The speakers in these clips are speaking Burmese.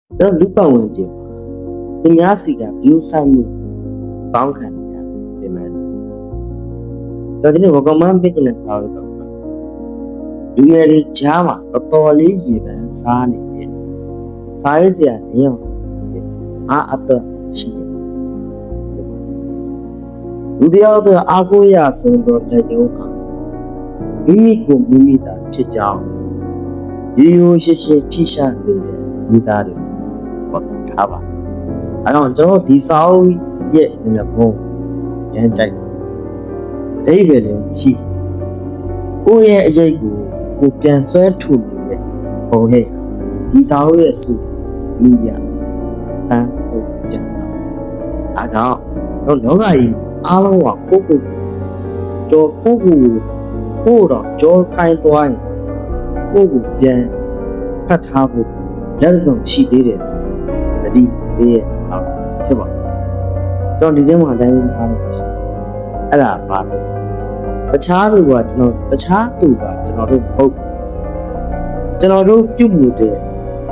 တော့လူပတ်ဝန်းကျင်သူများစီက view ဆိုင်မှုကောင်းခံနေတာပြင်မယ်တော့ဒီနေ့ recommend ပေးတဲ့စာအုပ်တော့လူငယ်တွေကြားမှာတော်တော်လေးရေပန်းစားနေတယ်စားရစရာနေရောအားအတော့ရှိတယ်လူတယောက်တော့အားကိုးရဆုံးတော့လက်ရုံးပါမိမိကိုမိမိတာဖြစ်ကြောင်းရိုးရိုးရှင်းရှင်းထိရှာနေတဲ့မိသားတွေပေါ်ထားပါအဲ့တော့ကျွန်တော်ဒီစာအုပ်ရဲ့နည်းဘုံရမ်းကြိုက်တယ်အိဗယ်လည်းရှိကိုယ့်ရဲ့အရေးကိုပြန်ဆွဲထုနေတဲ့ပုံဟဲ့ဒီစာအုပ်ရဲ့စုမိရတန်းကိုပြန်တာဒါကြောင့်တော့လောကကြီးအားလုံးကကိုကြောကိုတော့ကြောခိုင်းသွားရင်ကိုပြန်ဖတ်ထားဖို့လက်စုံရှိသေးတယ်ဆိုတတိပေးရအောင်ဖြစ်ပါကျွန်တော်ဒီထဲမှာတိုင်းအားလို့အဲ့ဒါပါလေတခြားသူကကျွန်တော်တို့ဟုတ်ကျွန်တော်တို့ပြုမှုတဲ့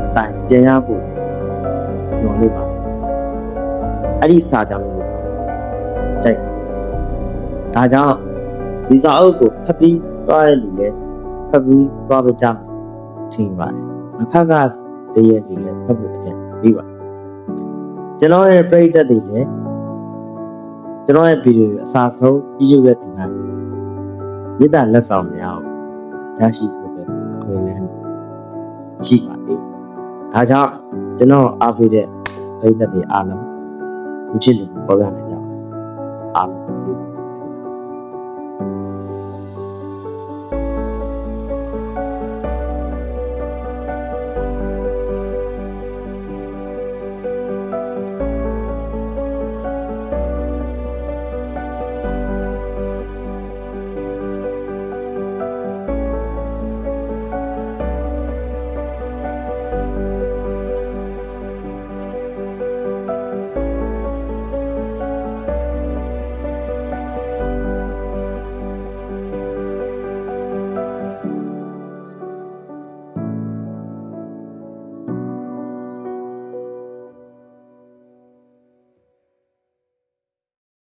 အတိုင်းပြန်ရဖို့ညွှန်လို့ပါအဲ့ဒီစာကြောင့်လို့ကြိုက်ဒါကြောင့်ဒီစာအုပ်ကိုဖတ်ပြီးသွားရလူလဲဖတ်ပြီးသွားဖို့ကြောင်းချိန်ပါတယ်အဖက်ကတည်းရဲ့ဒီလဲဖတ်ဖို့အကျဉ်းပြီးပါကျွန်တော်ရဲ့ပရိသတ်တွေလည်းကျွန်တော်ရဲ့ဗီဒီယိုအစားဆုံးပြီးရုပ်ရဲ့ဒီမှာမြေတာလက်ဆောင်များရရှိဖို့ပဲခွင့်လန်းရှိပါပြီဒါကြောင့်ကျွန်တော်အားပေးတဲ့ပရိသတ်တွေအားလုံးဦးချစ်လို့ပြောရနိုင်ကြပါအားလုံး